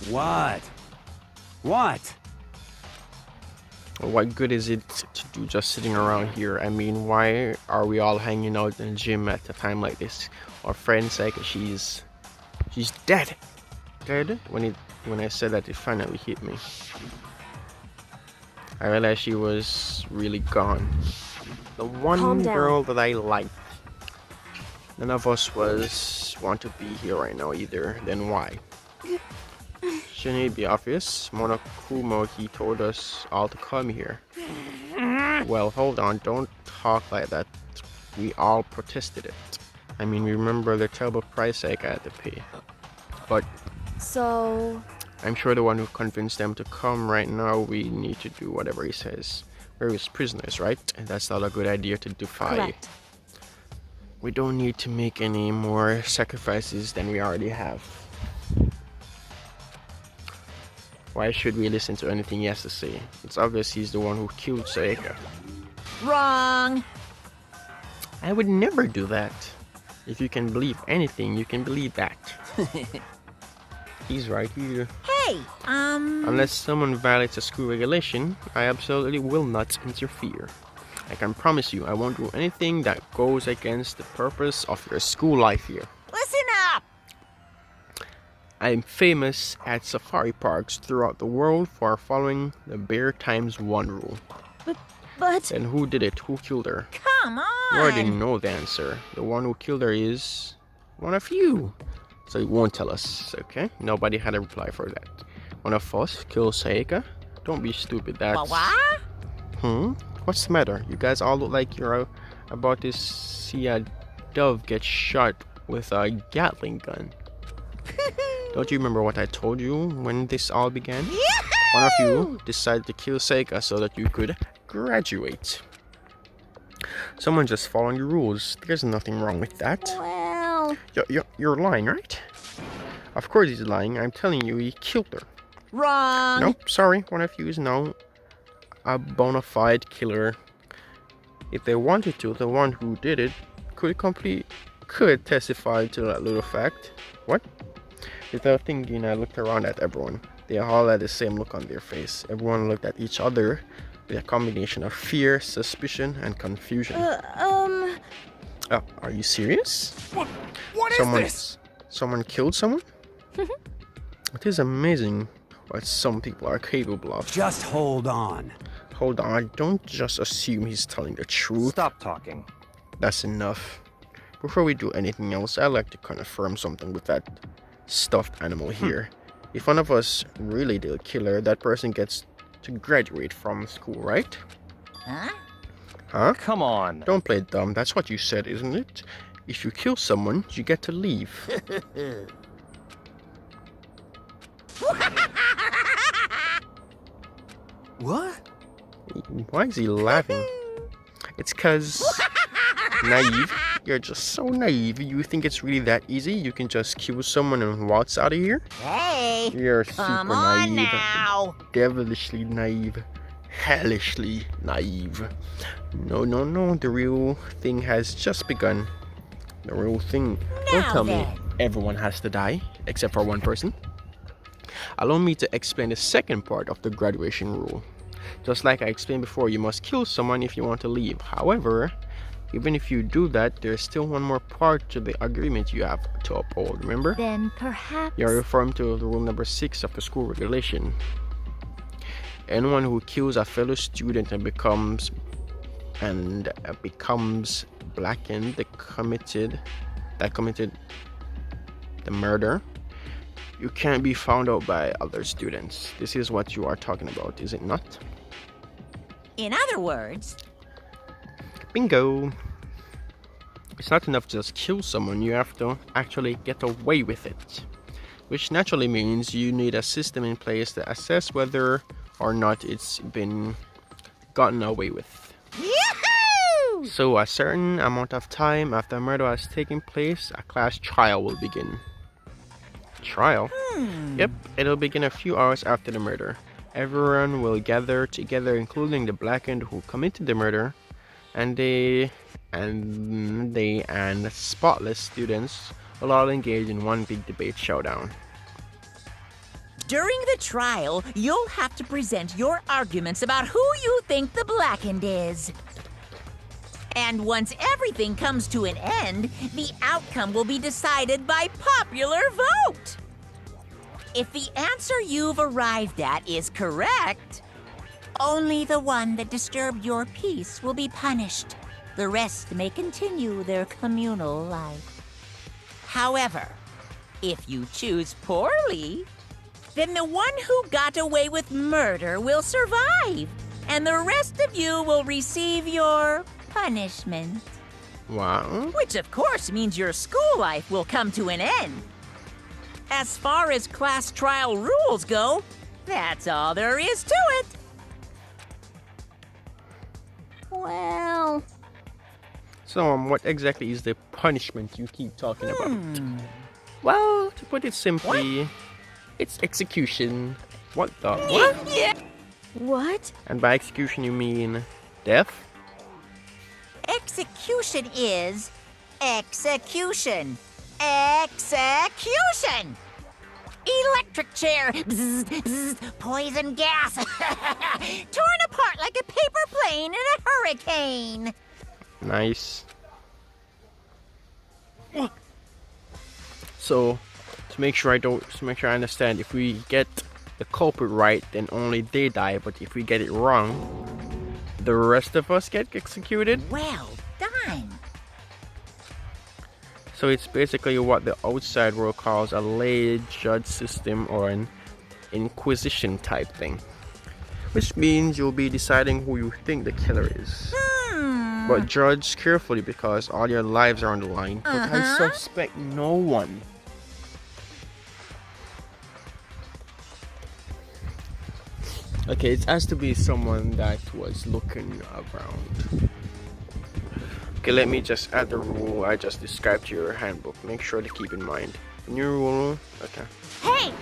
What? What? What good is it to do just sitting around here? I mean, why are we all hanging out in the gym at a time like this? Our friend Sayaka, she's dead. Dead? When I said that, it finally hit me. I realized she was really gone. The one girl that I liked. None of us want to be here right now either. Then why? Shouldn't it be obvious? Monokumo, he told us all to come here. Well, hold on, don't talk like that. We all protested it. I mean, we remember the terrible price I had to pay. But So... I'm sure the one who convinced them to come right now, we need to do whatever he says. We're his prisoners, right? And that's not a good idea to defy. Correct. We don't need to make any more sacrifices than we already have. Why should we listen to anything he has to say? It's obvious he's the one who killed Sayaka. wrong. I would never do that. If you can believe anything, you can believe that. He's right here. Hey, Unless someone violates a school regulation, I absolutely will not interfere. I can promise you I won't do anything that goes against the purpose of your school life here. listen up. I'm famous at safari parks throughout the world for following the bear times one rule. But... Then who did it? Who killed her? Come on. You already know the answer. The one who killed her is one of you. So you won't tell us, okay? Nobody had a reply for that. One of us killed Sayaka? Don't be stupid, that's... What? What's the matter? You guys all look like you're about to see a dove get shot with a Gatling gun. Don't you remember what I told you when this all began? One of you decided to kill Sayaka so that you could graduate. Someone just following the rules. There's nothing wrong with that. Well... You're lying, right? Of course he's lying. I'm telling you, he killed her. Wrong. Nope, sorry. One of you is now a bona fide killer. If they wanted to, the one who did it could testify to that little fact. What? Without thinking, I looked around at everyone. They all had the same look on their face. Everyone looked at each other with a combination of fear, suspicion, and confusion. Are you serious? What is this? Someone killed someone? It is amazing what some people are capable of. Just hold on. Hold on, don't just assume he's telling the truth. Stop talking. That's enough. Before we do anything else, I'd like to confirm something with that stuffed animal here. If one of us really did a killer, that person gets to graduate from school, right? Huh? Come on. Don't play dumb. That's what you said, isn't it? If you kill someone, you get to leave. What? Why is he laughing? It's cause naive. You're just so naive. You think it's really that easy? You can just kill someone and waltz out of here? Hey, You're come super on naive. now. Devilishly naive. Hellishly naive. No. The real thing has just begun. The real thing. Don't Now tell me then. everyone has to die, except for one person. Allow me to explain the second part of the graduation rule. Just like I explained before, you must kill someone if you want to leave. However, even if you do that, there's still one more part to the agreement you have to uphold, remember? Then perhaps... You're referring to the rule number 6 of the school regulation. Anyone who kills a fellow student and becomes blackened that committed the murder, you can't be found out by other students. This is what you are talking about, is it not? In other words, Bingo! It's not enough to just kill someone, you have to actually get away with it. Which naturally means you need a system in place to assess whether or not it's been gotten away with. yahoo! So a certain amount of time after murder has taken place, a class trial will begin. Trial? Yep, it'll begin a few hours after the murder. Everyone will gather together, including the blackened who committed the murder, and the spotless students will all engage in one big debate showdown. During the trial, you'll have to present your arguments about who you think the blackened is. And once everything comes to an end, the outcome will be decided by popular vote. If the answer you've arrived at is correct, only the one that disturbed your peace will be punished. The rest may continue their communal life. However, if you choose poorly, then the one who got away with murder will survive, and the rest of you will receive your punishment. Wow. Which of course means your school life will come to an end. As far as class trial rules go, that's all there is to it. Well... So, what exactly is the punishment you keep talking about? Well, to put it simply, it's execution. What the? What? What? And by execution, you mean death? Execution is execution. Execution! Electric chair, bzz, bzz, poison gas, torn apart like a paper plane in a hurricane. Nice. So, to make sure I understand, if we get the culprit right, then only they die. But if we get it wrong, the rest of us get executed. Well done. So it's basically what the outside world calls a lay judge system, or an inquisition type thing. Which means you'll be deciding who you think the killer is. But judge carefully because all your lives are on the line. But I suspect no one. Okay, it has to be someone that was looking around. Okay, let me just add the rule I just described to your handbook. Make sure to keep in mind. New rule. Okay. Hey!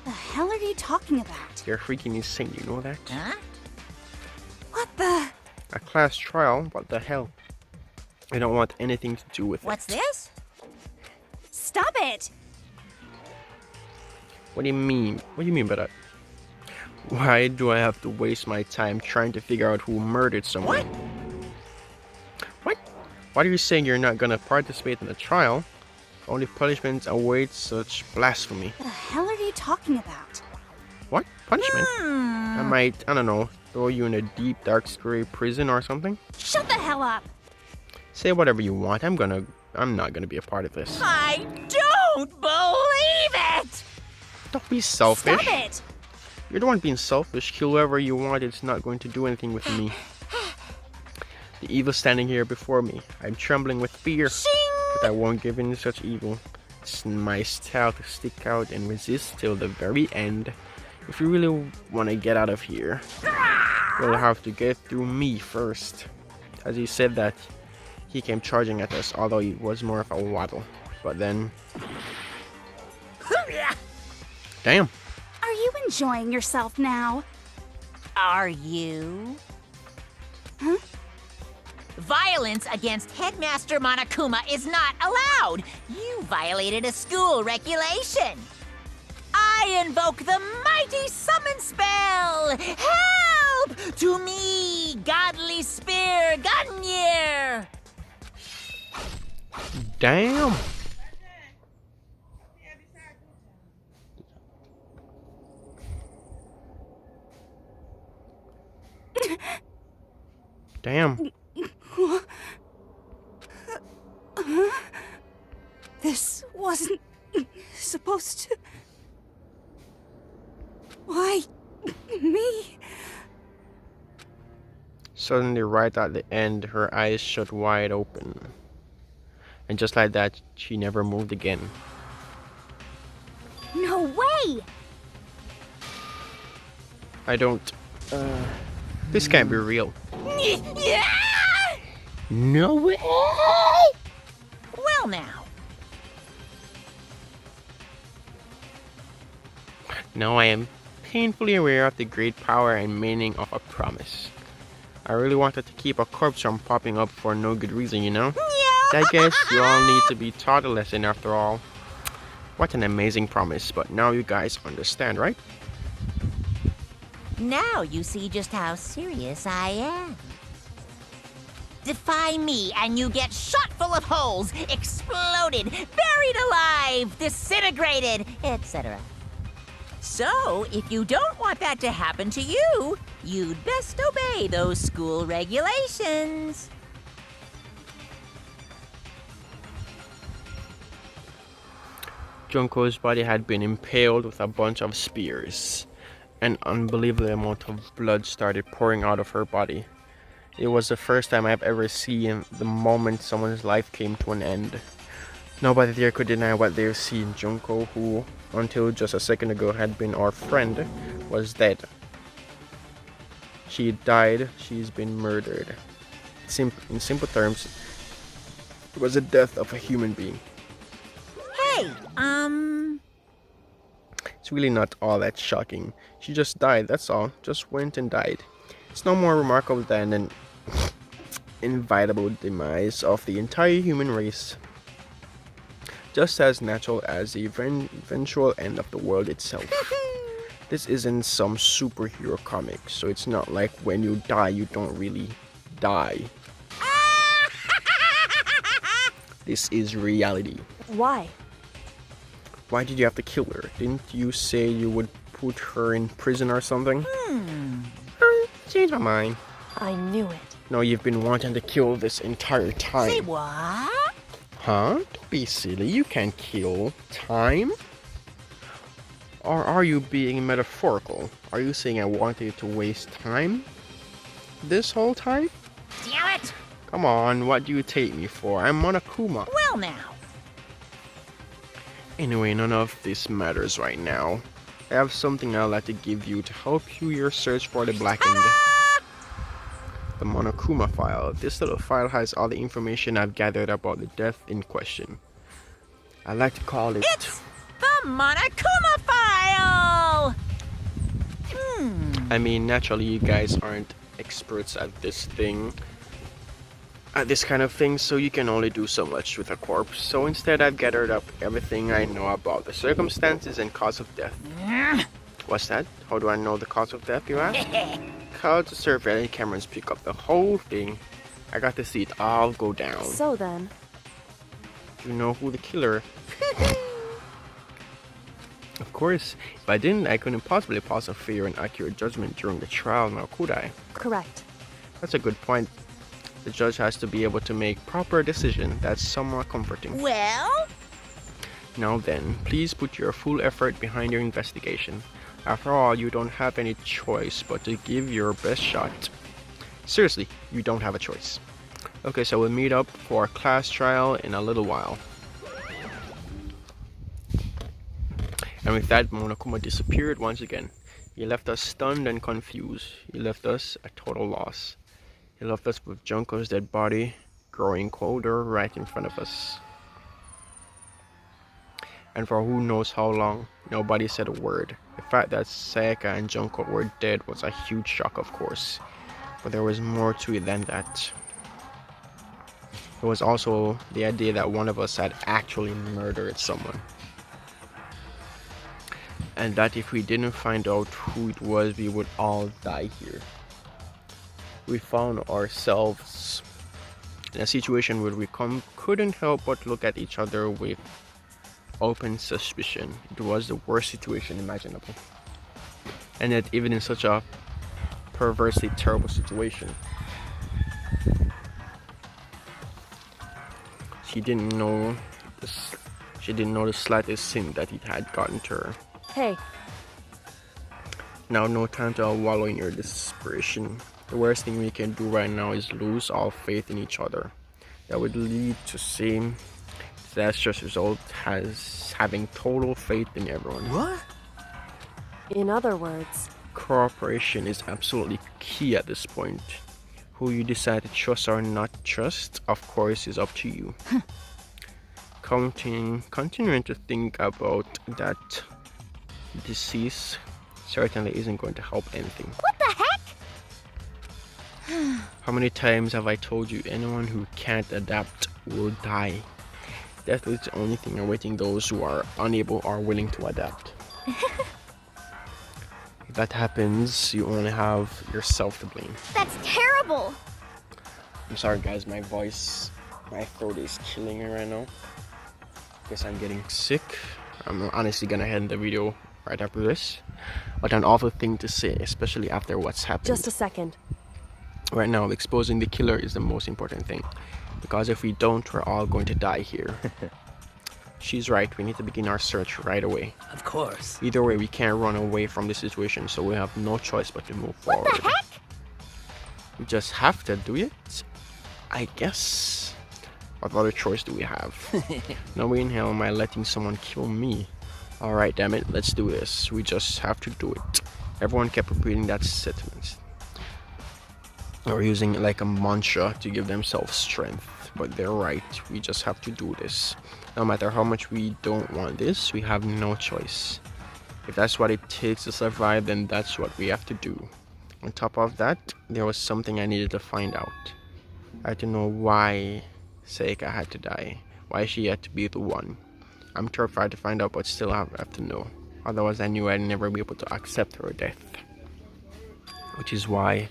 The hell are you talking about? You're freaking insane, you know that? Huh? What the? A class trial? What the hell? I don't want anything to do with What's it. this? Stop it! What do you mean? What do you mean by that? Why do I have to waste my time trying to figure out who murdered someone? What? Why are you saying you're not gonna participate in the trial? Only punishment awaits such blasphemy. The hell are you talking about? What? Punishment? I might, I don't know, throw you in a deep, dark, scary prison or something? Shut the hell up! Say whatever you want. I'm not gonna be a part of this. I don't believe it! Don't be selfish. Stop it! You're the one being selfish. Kill whoever you want. It's not going to do anything with me. The evil standing here before me. I'm trembling with fear. But I won't give in to such evil. It's my style to stick out and resist till the very end. If you really want to get out of here, you'll have to get through me first. As he said that, he came charging at us, although he was more of a waddle. But then... Damn. Are you enjoying yourself now? Are you? Huh? Violence against Headmaster Monokuma is not allowed. You violated a school regulation. I invoke the mighty summon spell. Help to me, godly spear, Gunyear. Damn. Damn. This wasn't supposed to... Why me? Suddenly, right at the end, her eyes shut wide open. And just like that, she never moved again. No way! I don't... This can't be real. Yeah! No way! Well now. Now I am painfully aware of the great power and meaning of a promise. I really wanted to keep a corpse from popping up for no good reason, you know? I guess you all need to be taught a lesson after all. What an amazing promise, but now you guys understand, right? Now you see just how serious I am. Defy me and you get shot full of holes, exploded, buried alive, disintegrated, etc. So, if you don't want that to happen to you, you'd best obey those school regulations. Junko's body had been impaled with a bunch of spears. An unbelievable amount of blood started pouring out of her body. It was the first time I've ever seen the moment someone's life came to an end. Nobody there could deny what they've seen. Junko, who until just a second ago had been our friend, was dead. She died. She's been murdered. In simple terms, it was the death of a human being. Hey, It's really not all that shocking. She just died, that's all. Just went and died. It's no more remarkable than an inevitable demise of the entire human race. Just as natural as the eventual end of the world itself. This isn't some superhero comic, so it's not like when you die, you don't really die. This is reality. Why? Why did you have to kill her? Didn't you say you would put her in prison or something? Changed my mind. I knew it. No, you've been wanting to kill this entire time. say what? Huh? Don't be silly. You can't kill time. Or are you being metaphorical? Are you saying I wanted to waste time? This whole time? Damn it! Come on, what do you take me for? I'm Monokuma. Well now. Anyway, none of this matters right now. I have something I'd like to give you to help you your search for the blackened. The Monokuma file. This little file has all the information I've gathered about the death in question. I like to call it... It's the Monokuma file! I mean, naturally, you guys aren't experts at this kind of thing, so you can only do so much with a corpse. So instead, I've gathered up everything I know about the circumstances and cause of death. What's that? How do I know the cause of death, you ask? Call the surveillance cameras pick up the whole thing. I got to see it all go down. So then. You know who the killer? Of course, if I didn't, I couldn't possibly pass a fair and accurate judgment during the trial, now could I? Correct. That's a good point. The judge has to be able to make proper decision. That's somewhat comforting. Well? Now then, please put your full effort behind your investigation. After all, you don't have any choice but to give your best shot. Seriously, you don't have a choice. Okay, so we'll meet up for a class trial in a little while. And with that, Monokuma disappeared once again. He left us stunned and confused. He left us a total loss. He left us with Junko's dead body growing colder right in front of us. And for who knows how long, nobody said a word. The fact that Sayaka and Junko were dead was a huge shock, of course. But there was more to it than that. There was also the idea that one of us had actually murdered someone. And that if we didn't find out who it was, we would all die here. We found ourselves in a situation where we couldn't help but look at each other with open suspicion. It was the worst situation imaginable. And yet, even in such a perversely terrible situation, she didn't know the slightest sin that it had gotten to her. Hey. Now, no time to wallow in your desperation. The worst thing we can do right now is lose all faith in each other. That would lead to same disastrous result as having total faith in everyone. What? In other words, cooperation is absolutely key at this point. Who you decide to trust or not trust, of course, is up to you. Continuing to think about that deceased certainly isn't going to help anything. What the heck? How many times have I told you anyone who can't adapt will die? Death is the only thing awaiting those who are unable or willing to adapt. If that happens, you only have yourself to blame. That's terrible. I'm sorry guys, my throat is killing me right now. Guess I'm getting sick. I'm honestly gonna end the video right after this. But an awful thing to say, especially after what's happened. just a second. Right now, exposing the killer is the most important thing. Because if we don't, we're all going to die here. She's right, we need to begin our search right away. Of course. Either way, we can't run away from the situation, so we have no choice but to move forward. What the heck? We just have to do it, I guess. What other choice do we have? No way in hell am I letting someone kill me. Alright, damn it, let's do this. We just have to do it. Everyone kept repeating that sentiment. Or using it like a mantra to give themselves strength. But they're right, we just have to do this. No matter how much we don't want this, we have no choice. If that's what it takes to survive, then that's what we have to do. On top of that, there was something I needed to find out. I had to know why Seika had to die. Why she had to be the one. I'm terrified to find out, but still I have to know. Otherwise I knew I'd never be able to accept her death. Which is why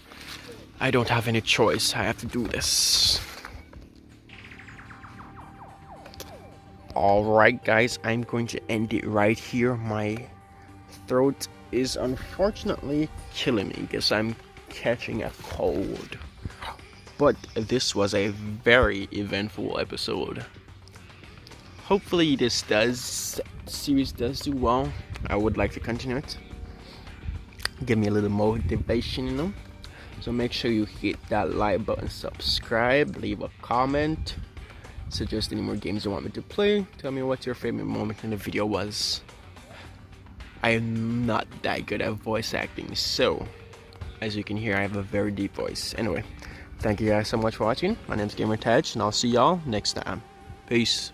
I don't have any choice. I have to do this. Alright guys, I'm going to end it right here. My throat is unfortunately killing me because I'm catching a cold. But this was a very eventful episode. Hopefully this series does do well. I would like to continue it. Give me a little motivation, you know. So make sure you hit that like button, subscribe, leave a comment, suggest any more games you want me to play. Tell me what your favorite moment in the video was. I am not that good at voice acting, so as you can hear, I have a very deep voice. Anyway, thank you guys so much for watching. My name is GamerTaj, and I'll see y'all next time. Peace.